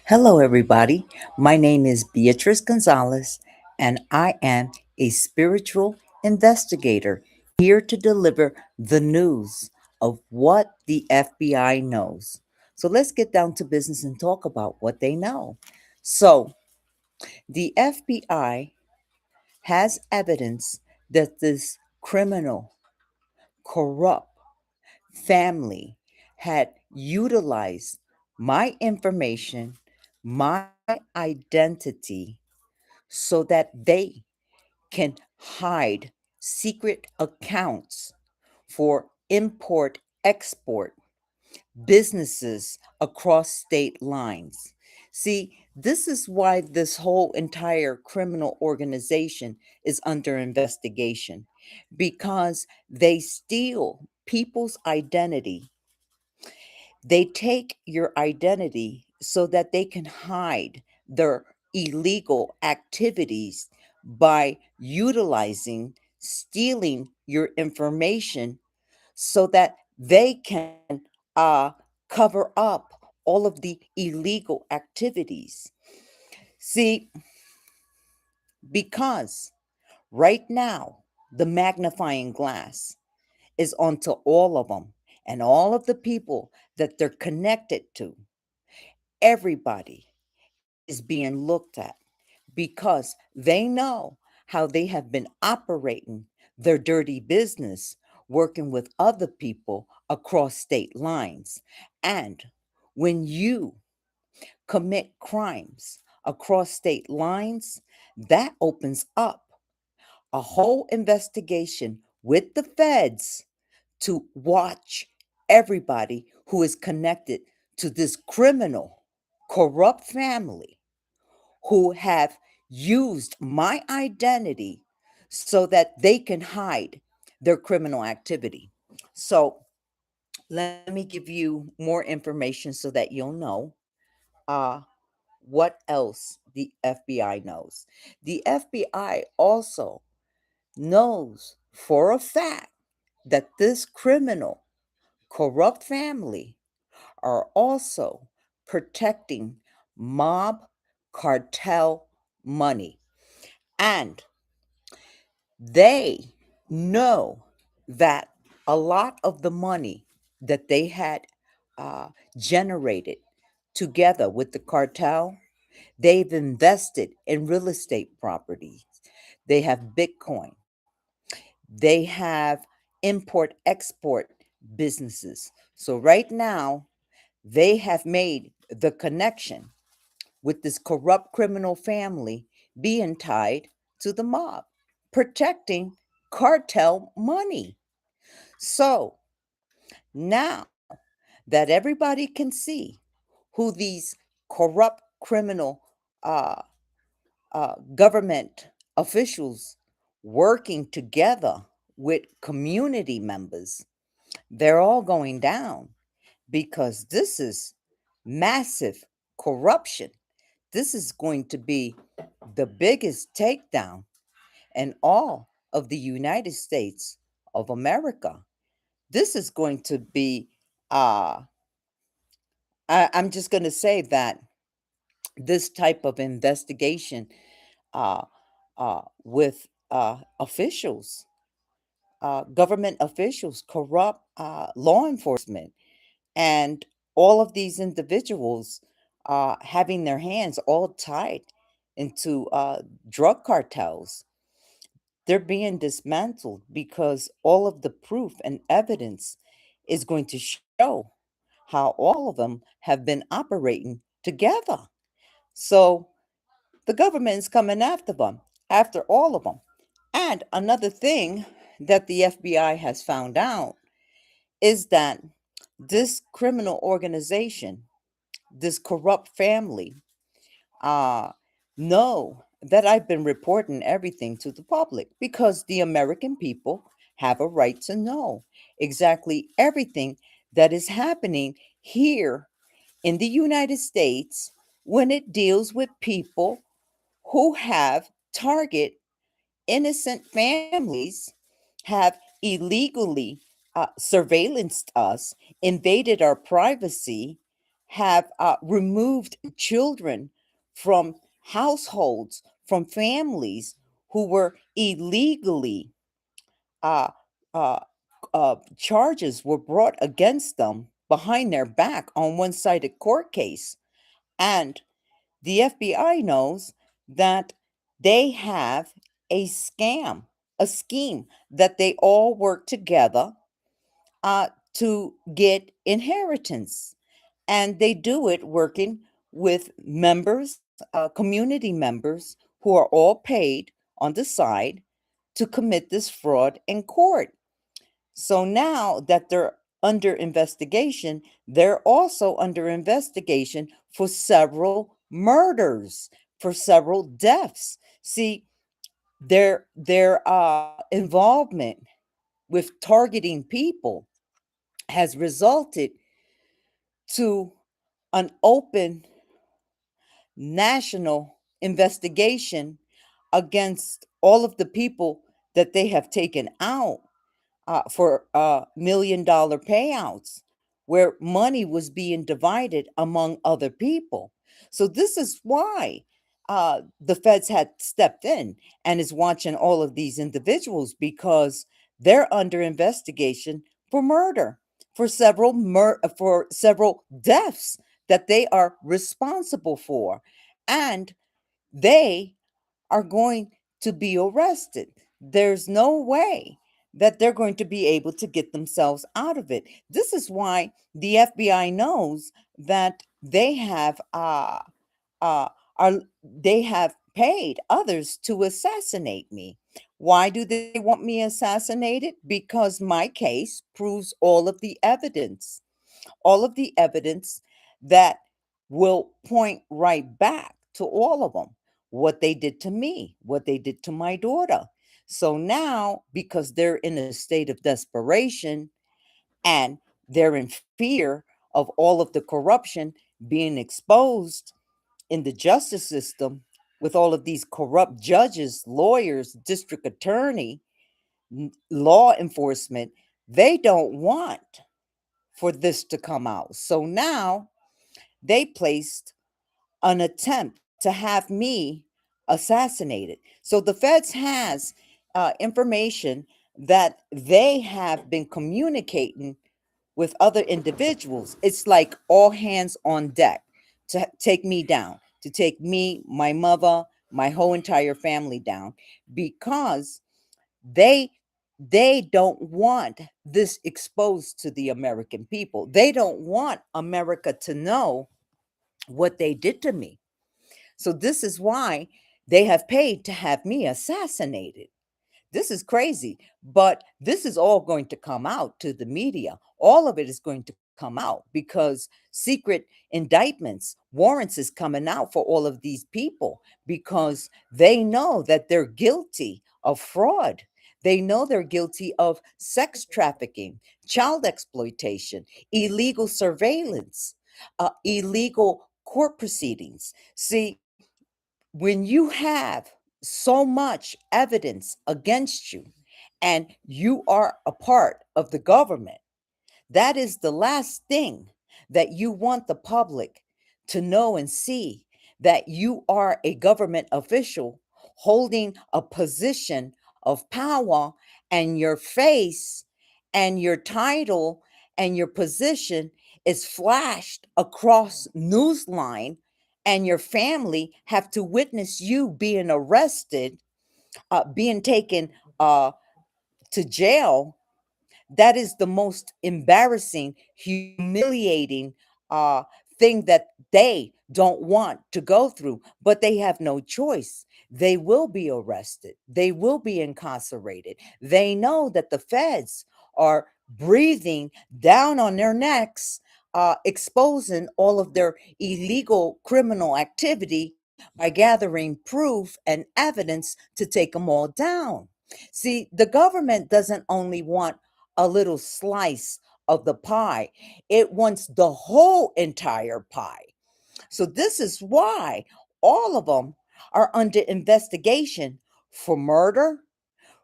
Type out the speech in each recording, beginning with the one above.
Hello, everybody. My name is Beatrice Gonzalez, and I am a spiritual investigator here to deliver the news of what the FBI knows. So let's get down to business and talk about what they know. So, the FBI has evidence that this criminal, corrupt family had utilized my information, my identity, so that they can hide secret accounts for import export businesses across state lines. See, this is why this whole entire criminal organization is under investigation because they steal people's identity. They take your identity so that they can hide their illegal activities by utilizing, stealing your information so that they can cover up all of the illegal activities. See, because right now the magnifying glass is onto all of them and all of the people that they're connected to. Everybody is being looked at because they know how they have been operating their dirty business working with other people across state lines. And when you commit crimes across state lines, that opens up a whole investigation with the feds to watch everybody who is connected to this criminal, corrupt family who have used my identity so that they can hide their criminal activity. So, let me give you more information so that you'll know uh, what else the FBI knows. The FBI also knows for a fact that this criminal, corrupt family are also protecting mob cartel money. And they know that a lot of the money that they had uh, generated together with the cartel, they've invested in real estate properties. They have Bitcoin. They have import export businesses. So right now, they have made the connection with this corrupt criminal family being tied to the mob, protecting cartel money. So now that everybody can see who these corrupt criminal uh, government officials working together with community members, they're all going down because this is massive corruption. This is going to be the biggest takedown in all of the United States of America. This is going to be, uh, I'm just going to say that this type of investigation uh, with officials, government officials, corrupt law enforcement, and all of these individuals having their hands all tied into drug cartels, they're being dismantled because all of the proof and evidence is going to show how all of them have been operating together. So the government is coming after them, after all of them. And another thing that the FBI has found out is that this criminal organization, this corrupt family, uh, know that I've been reporting everything to the public because the American people have a right to know exactly everything that is happening here in the United States when it deals with people who have target innocent families, have illegally surveillanced us, invaded our privacy, have removed children from households, from families who were illegally uh, uh, charges were brought against them behind their back on one-sided court case. And the FBI knows that they have a scam, a scheme that they all work together to get inheritance. And they do it working with members, community members who are all paid on the side to commit this fraud in court. So now that they're under investigation, they're also under investigation for several murders, for several deaths. See, their involvement with targeting people has resulted to an open national investigation against all of the people that they have taken out for $1 million payouts, where money was being divided among other people. So this is why the feds had stepped in and is watching all of these individuals, because they're under investigation for murder, for several deaths that they are responsible for, and they are going to be arrested. There's no way that they're going to be able to get themselves out of it. This is why the FBI knows that uh, they have paid others to assassinate me. Why do they want me assassinated? Because my case proves all of the evidence that will point right back to all of them, what they did to me, what they did to my daughter. So now, because they're in a state of desperation and they're in fear of all of the corruption being exposed in the justice system, with all of these corrupt judges, lawyers, district attorney, law enforcement, they don't want for this to come out. So now they placed an attempt to have me assassinated. So the feds has information that they have been communicating with other individuals. It's like all hands on deck to take me down, to take me, my mother, my whole entire family down, because they they don't want this exposed to the American people. They don't want America to know what they did to me. So this is why they have paid to have me assassinated. This is crazy, but this is all going to come out to the media. All of it is going to come out because secret indictments, warrants is coming out for all of these people, because they know that they're guilty of fraud. They know they're guilty of sex trafficking, child exploitation, illegal surveillance, illegal court proceedings. See, when you have so much evidence against you and you are a part of the government, that is the last thing that you want the public to know and see, that you are a government official holding a position of power, and your face and your title and your position is flashed across Newsline, and your family have to witness you being arrested, being taken to jail. That is the most embarrassing, humiliating thing that they don't want to go through, but they have no choice. They will be arrested, they will be incarcerated. They know that the feds are breathing down on their necks, exposing all of their illegal criminal activity by gathering proof and evidence to take them all down. See, the government doesn't only want a little slice of the pie, it wants the whole entire pie. So, this is why all of them are under investigation for murder,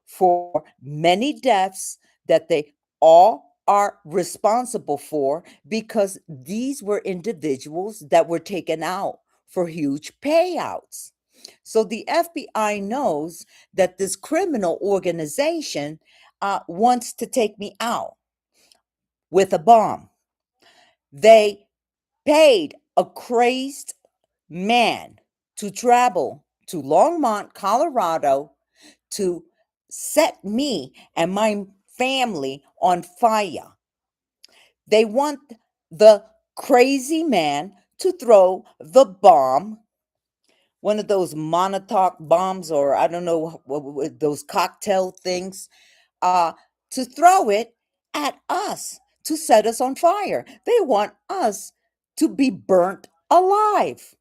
for many deaths that they all are responsible for, because these were individuals that were taken out for huge payouts. So the FBI knows that this criminal organization wants to take me out with a bomb. They paid a crazed man to travel to Longmont, Colorado, to set me and my family on fire. They want the crazy man to throw the bomb, one of those monotonic bombs, or I don't know, those cocktail things, uh, to throw it at us, to set us on fire. They want us to be burnt alive.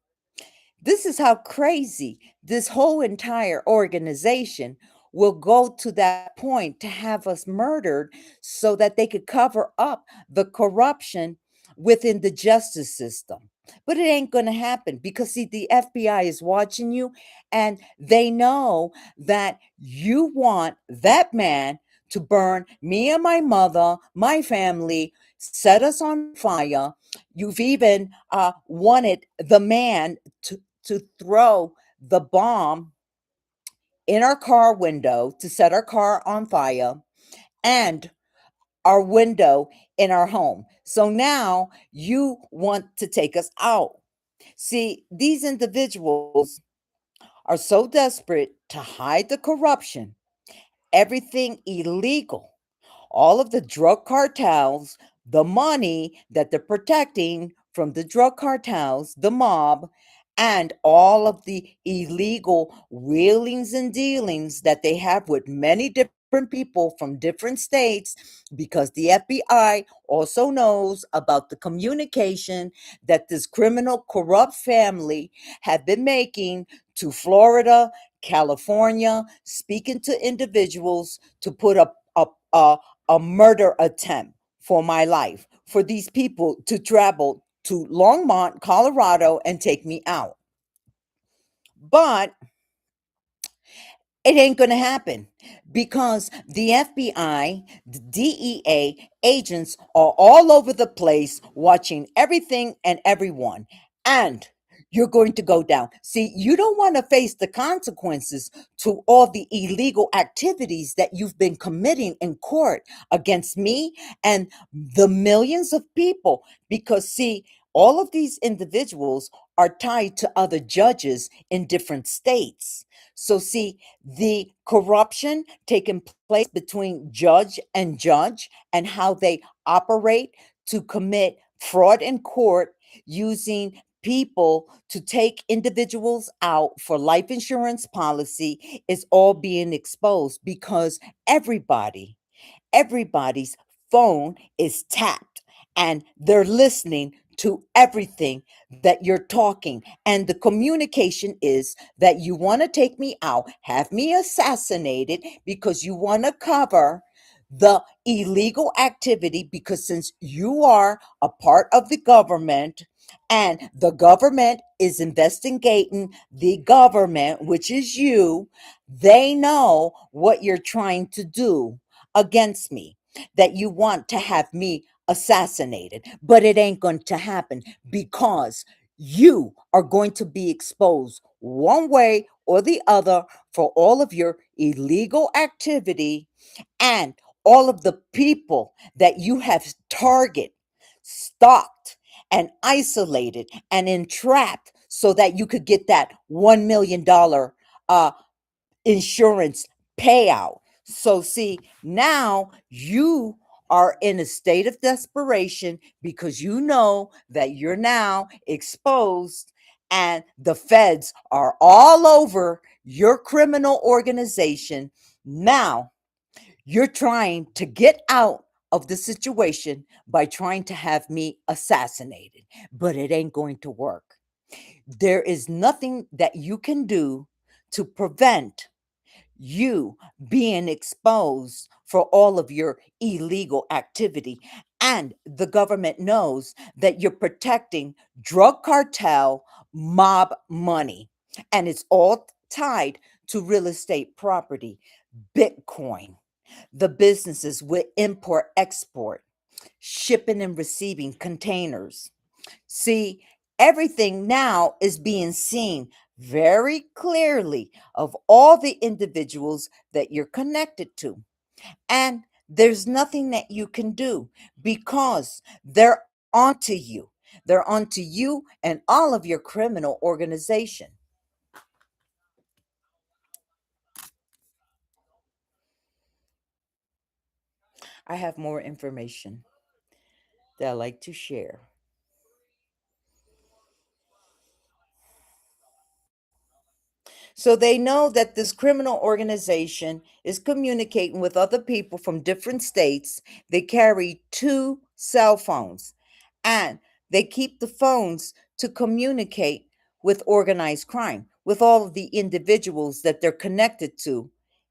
This is how crazy this whole entire organization will go to that point to have us murdered so that they could cover up the corruption within the justice system. But it ain't going to happen because, see, the FBI is watching you, and they know that you want that man to burn me and my mother, my family, set us on fire. You've even wanted the man to throw the bomb in our car window to set our car on fire, and our window in our home. So now you want to take us out. See, these individuals are so desperate to hide the corruption, everything illegal, all of the drug cartels, the money that they're protecting from the drug cartels, the mob, and all of the illegal wheelings and dealings that they have with many different people from different states, because the FBI also knows about the communication that this criminal corrupt family have been making to Florida, California, speaking to individuals to put a murder attempt for my life, for these people to travel to Longmont, Colorado, and take me out. But it ain't going to happen because the FBI, the DEA agents are all over the place watching everything and everyone. And you're going to go down. See, you don't want to face the consequences to all the illegal activities that you've been committing in court against me and the millions of people. Because, see, all of these individuals are tied to other judges in different states. So, see, the corruption taking place between judge and how they operate to commit fraud in court using people to take individuals out for life insurance policy is all being exposed because everybody's phone is tapped and they're listening to everything that you're talking. And the communication is that you want to take me out, have me assassinated because you want to cover the illegal activity, because since you are a part of the government and the government is investigating the government, which is you, they know what you're trying to do against me, that you want to have me assassinated. But it ain't going to happen because you are going to be exposed one way or the other for all of your illegal activity and all of the people that you have targeted, stalked, and isolated and entrapped so that you could get that $1 million insurance payout. So, see, now you are in a state of desperation because you know that you're now exposed and the feds are all over your criminal organization. Now you're trying to get out of the situation by trying to have me assassinated, but it ain't going to work. There is nothing that you can do to prevent you being exposed for all of your illegal activity. And the government knows that you're protecting drug cartel mob money. And it's all tied to real estate property, Bitcoin, the businesses with import export. shipping and receiving containers. See, everything now is being seen very clearly of all the individuals that you're connected to. And there's nothing that you can do because they're onto you. They're onto you and all of your criminal organization. I have more information that I like to share. So they know that this criminal organization is communicating with other people from different states. They carry two cell phones and they keep the phones to communicate with organized crime, with all of the individuals that they're connected to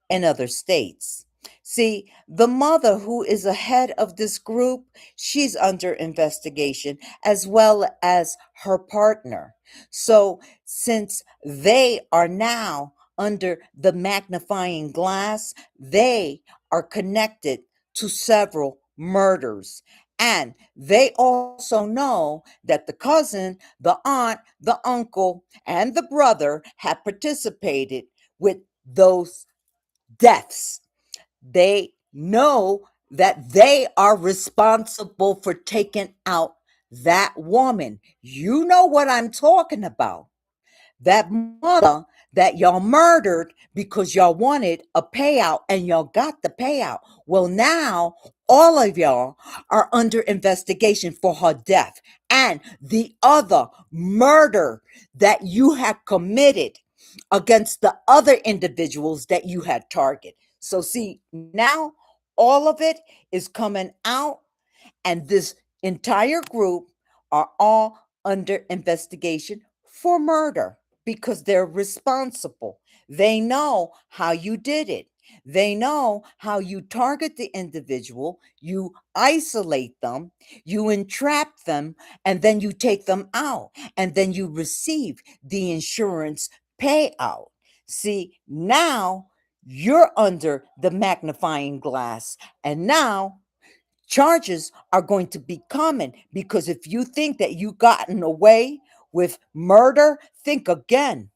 in other states. See, the mother who is ahead of this group, she's under investigation, as well as her partner. So, since they are now under the magnifying glass, they are connected to several murders. And they also know that the cousin, the aunt, the uncle, and the brother have participated with those deaths. They know that they are responsible for taking out that woman. You know what I'm talking about. That mother that y'all murdered because y'all wanted a payout and y'all got the payout. Well, now all of y'all are under investigation for her death and the other murder that you had committed against the other individuals that you had targeted. So, see, now all of it is coming out, and this entire group are all under investigation for murder because they're responsible. They know how you did it. They know how you target the individual, you isolate them, you entrap them, and then you take them out, and then you receive the insurance payout. See, now you're under the magnifying glass, and now charges are going to be coming, because if you think that you gotten away with murder, think again.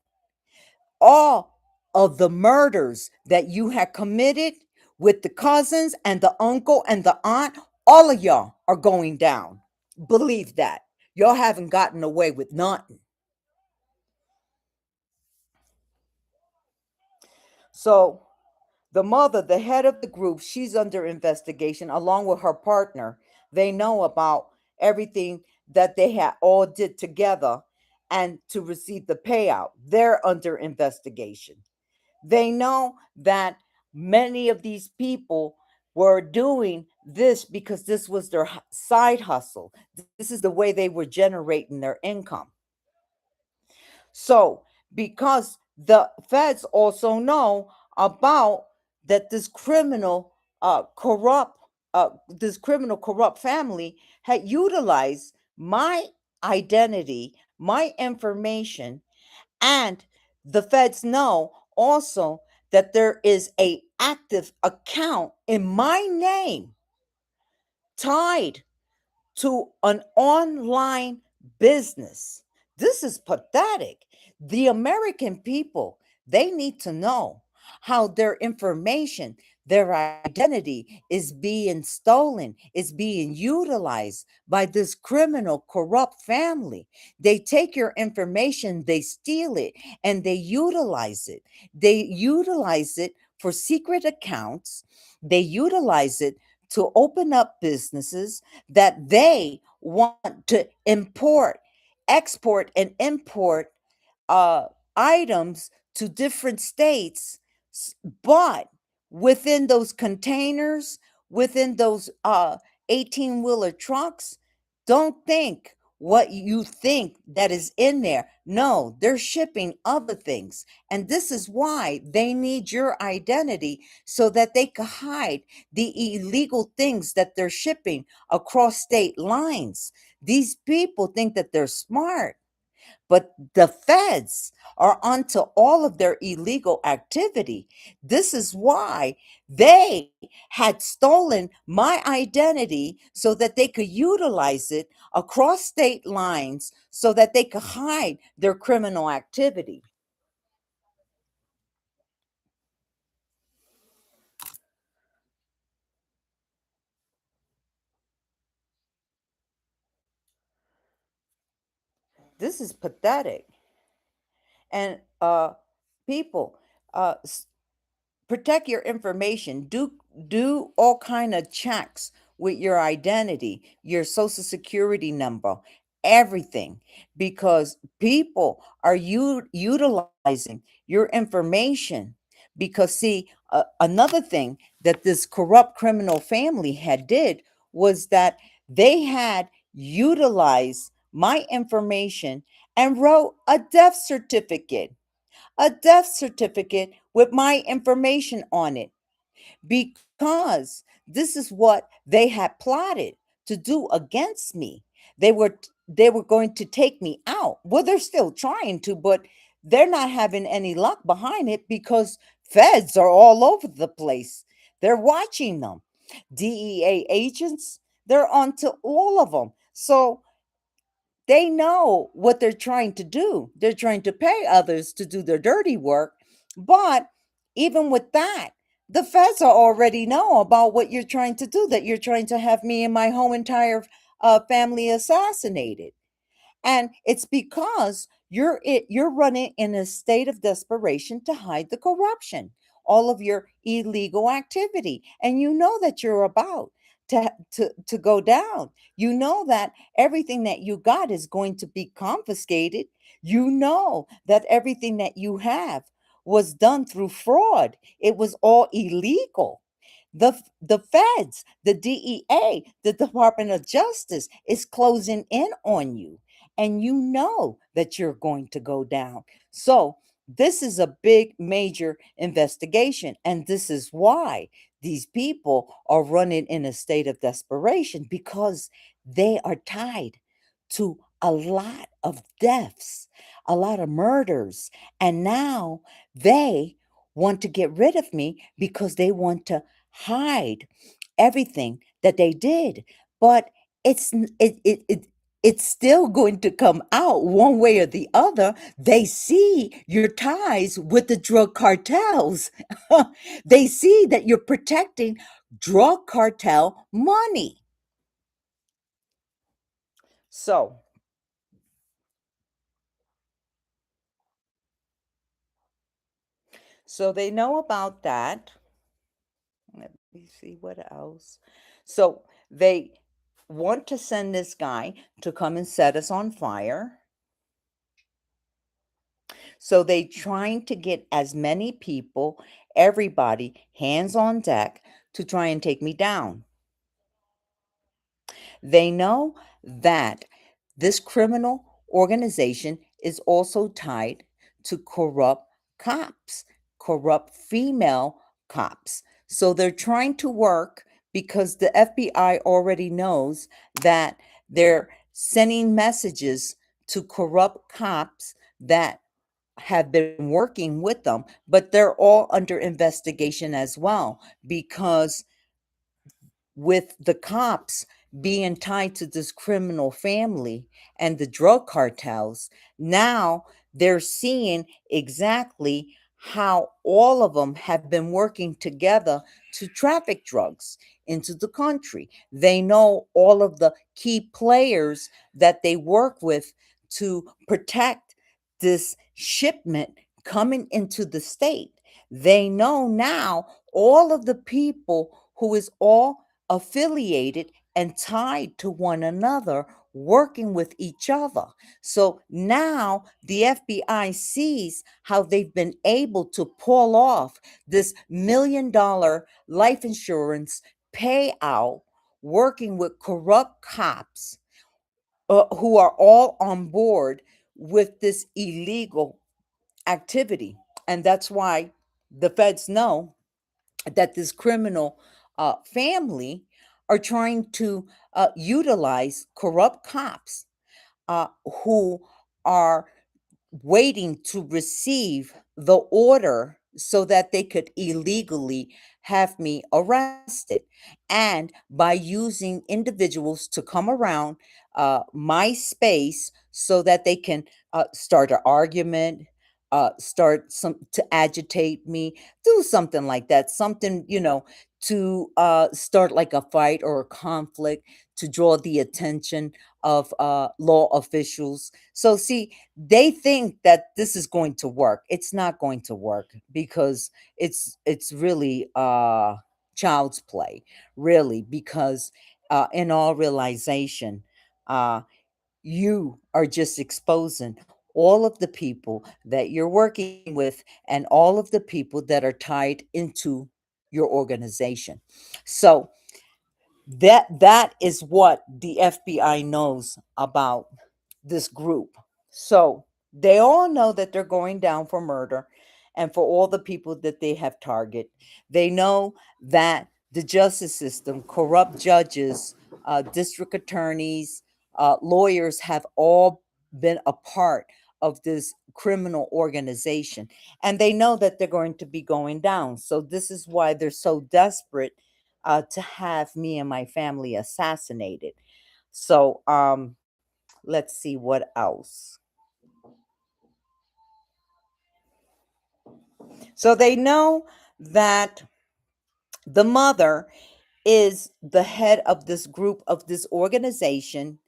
All of the murders that you had committed with the cousins and the uncle and the aunt, all of y'all are going down. Believe that. Y'all haven't gotten away with nothing. So the mother, the head of the group, she's under investigation along with her partner. They know about everything that they had all did together and to receive the payout. They're under investigation. They know that many of these people were doing this because this was their side hustle. This is the way they were generating their income. So, because the feds also know about that this criminal corrupt family had utilized my identity, my information, and the feds know also that there is a active account in my name tied to an online business. This is pathetic. The American people, they need to know how their information, their identity is being stolen, is being utilized by this criminal, corrupt family. They take your information, they steal it, and they utilize it. They utilize it for secret accounts. They utilize it to open up businesses that they want to import, export, and import uh, items to different states, but within those containers, within those 18-wheeler trucks, don't think what you think that is in there. No, they're shipping other things. And this is why they need your identity so that they can hide the illegal things that they're shipping across state lines. These people think that they're smart. But the feds are onto all of their illegal activity. This is why they had stolen my identity so that they could utilize it across state lines so that they could hide their criminal activity. This is pathetic. And people, uh, protect your information. Do all kind of checks with your identity, your social security number, everything, because people are utilizing your information. Because see, another thing that this corrupt criminal family had did was that they had utilized my information and wrote a death certificate with my information on it, because this is what they had plotted to do against me. They were going to take me out. Well, they're still trying to, but they're not having any luck behind it because feds are all over the place. They're watching them. DEA agents, they're onto all of them. So they know what they're trying to do. They're trying to pay others to do their dirty work. But even with that, the feds already know about what you're trying to do, that you're trying to have me and my whole entire family assassinated. And it's because you're running in a state of desperation to hide the corruption, all of your illegal activity. And you know that you're about to go down. You know that everything that you got is going to be confiscated. You know that everything that you have was done through fraud. It was all illegal. The feds, the DEA, the Department of Justice is closing in on you, and you know that you're going to go down. So, this is a big major investigation, and this is why these people are running in a state of desperation, because they are tied to a lot of deaths, a lot of murders, and now they want to get rid of me because they want to hide everything that they did. But it's still going to come out one way or the other. They see your ties with the drug cartels. They see that you're protecting drug cartel money. So, they know about that. Let me see what else. So they want to send this guy to come and set us on fire. So they trying to get as many people, everybody, hands on deck to try and take me down. They know that this criminal organization is also tied to corrupt cops, corrupt female cops. So they're trying to work, because the FBI already knows that they're sending messages to corrupt cops that have been working with them, but they're all under investigation as well, because with the cops being tied to this criminal family and the drug cartels, now they're seeing exactly how all of them have been working together to traffic drugs into the country. They know all of the key players that they work with to protect this shipment coming into the state. They know now all of the people who is all affiliated and tied to one another, working with each other. So now the FBI sees how they've been able to pull off this $1 million life insurance payout, working with corrupt cops who are all on board with this illegal activity. And that's why the feds know that this criminal family are trying to utilize corrupt cops who are waiting to receive the order so that they could illegally have me arrested. And by using individuals to come around my space so that they can start an argument, start some to agitate me, do something like that, something, to start like a fight or a conflict to draw the attention of law officials. So, see, they think that this is going to work. It's not going to work because it's really child's play, really, because in all realization, uh you are just exposing all of the people that you're working with and all of the people that are tied into your organization. So that is what the FBI knows about this group. So they all know that they're going down for murder and for all the people that they have targeted. They know that the justice system, corrupt judges, district attorneys, lawyers have all been a part of this criminal organization. And they know that they're going to be going down. So this is why they're so desperate to have me and my family assassinated. So let's see what else. So they know that the mother is the head of this group, of this organization,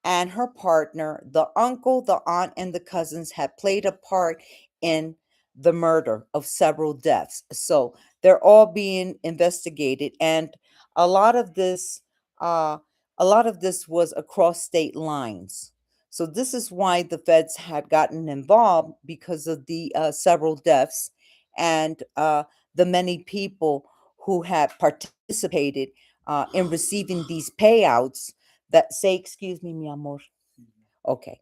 and her partner, the uncle, the aunt, and the cousins had played a part in the murder of several deaths. So they're all being investigated, and a lot of this, uh, a lot of this was across state lines. So this is why the feds had gotten involved because of the several deaths and the many people who had participated in receiving these payouts that say, excuse me, mi amor. Okay.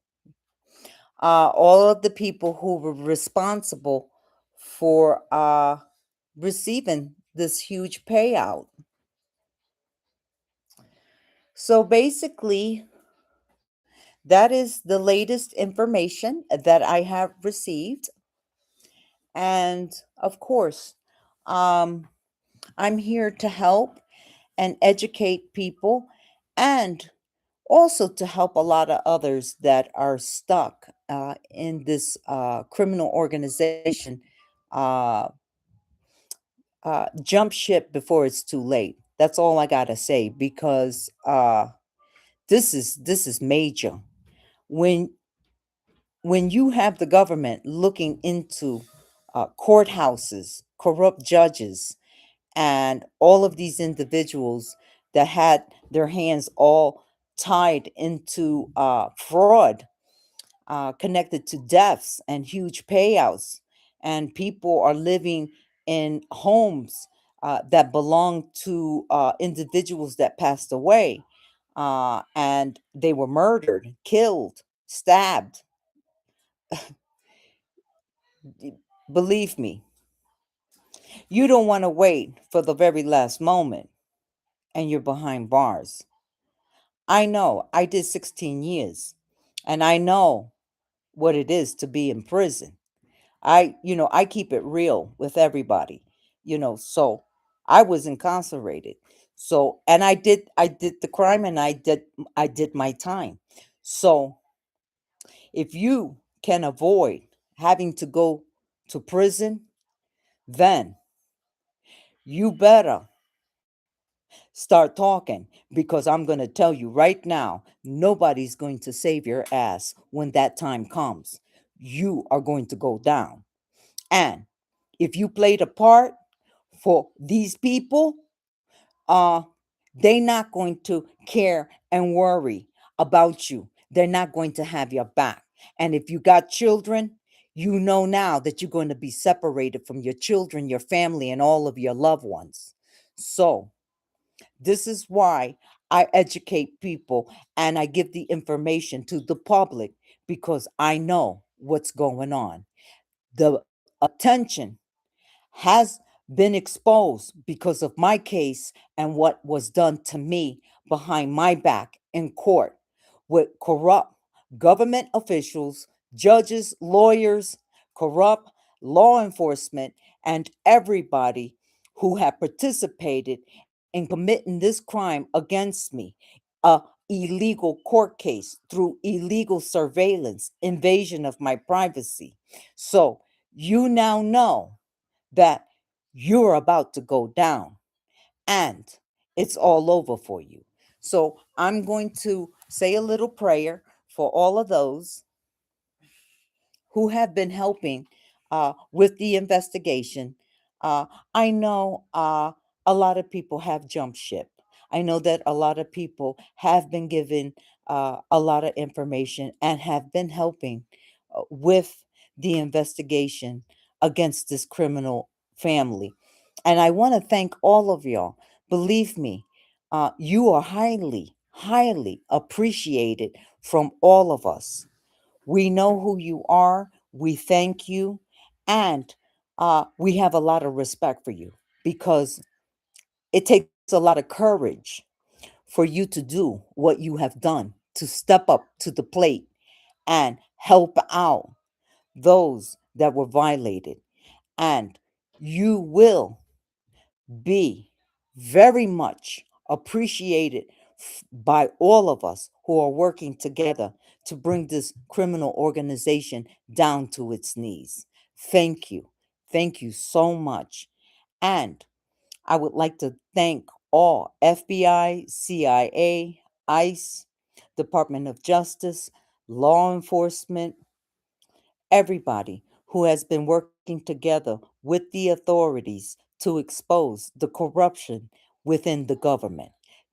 All of the people who were responsible for receiving this huge payout. So basically, that is the latest information that I have received. And of course, um, I'm here to help and educate people and also to help a lot of others that are stuck in this criminal organization uh, jump ship before it's too late. That's all I gotta say because this is major. When when you have the government looking into courthouses, corrupt judges, and all of these individuals that had their hands all tied into fraud connected to deaths and huge payouts, and people are living in homes that belong to individuals that passed away, and they were murdered, killed, stabbed. Believe me, you don't want to wait for the very last moment and you're behind bars. I know I did 16 years and I know what it is to be in prison. I keep it real with everybody, so I was incarcerated. So, and I did the crime and I did my time. So, if you can avoid having to go to prison, then you better start talking because I'm going to tell you right now, nobody's going to save your ass when that time comes. You are going to go down. And if you played a part for these people, uh, they're not going to care and worry about you. They're not going to have your back. And if you got children, you know now that you're going to be separated from your children, your family, and all of your loved ones. So, this is why I educate people and I give the information to the public because I know what's going on. The attention has been exposed because of my case and what was done to me behind my back in court with corrupt government officials judges, lawyers, corrupt law enforcement, and everybody who have participated in committing this crime against me, a illegal court case through illegal surveillance, invasion of my privacy. So you now know that you're about to go down and it's all over for you. So I'm going to say a little prayer for all of those who have been helping with the investigation. Uh, I know a lot of people have jumped ship. I know that a lot of people have been given a lot of information and have been helping with the investigation against this criminal family. And I want to thank all of y'all. Believe me, you are highly, highly appreciated from all of us. We know who you are. We thank you. And we have a lot of respect for you because it takes a lot of courage for you to do what you have done, to step up to the plate and help out those that were violated. And you will be very much appreciated by all of us who are working together to bring this criminal organization down to its knees. Thank you. Thank you so much. And I would like to thank all FBI, CIA, ICE, Department of Justice, law enforcement, everybody who has been working together with the authorities to expose the corruption within the government.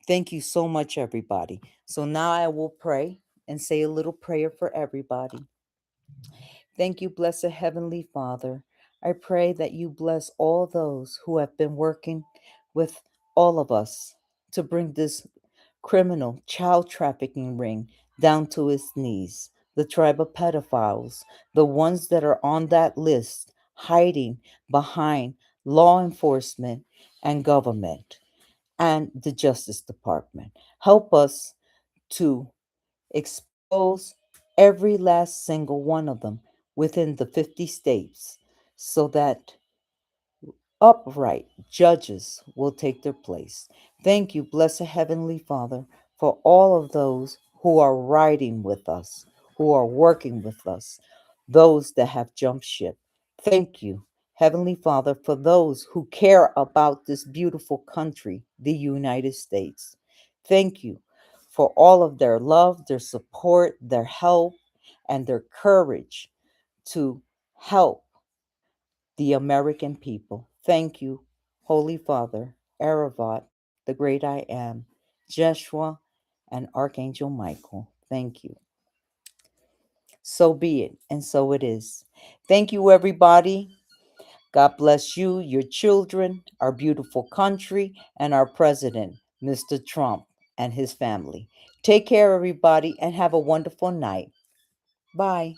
Thank you so much, everybody. So now I will pray and say a little prayer for everybody. Thank you, blessed Heavenly Father. I pray that you bless all those who have been working with all of us to bring this criminal child trafficking ring down to its knees. The tribe of pedophiles, the ones that are on that list, hiding behind law enforcement and government and the Justice Department. Help us to expose every last single one of them within the 50 states so that upright judges will take their place. Thank you, blessed Heavenly Father, for all of those who are riding with us, who are working with us, those that have jumped ship. Thank you, Heavenly Father, for those who care about this beautiful country, the United States. Thank you for all of their love, their support, their help, and their courage to help the American people. Thank you, Holy Father, Aravat, the great I am, Jeshua, and Archangel Michael. Thank you. So be it, and so it is. Thank you, everybody. God bless you, your children, our beautiful country, and our president, Mr. Trump, and his family. Take care, everybody, and have a wonderful night. Bye.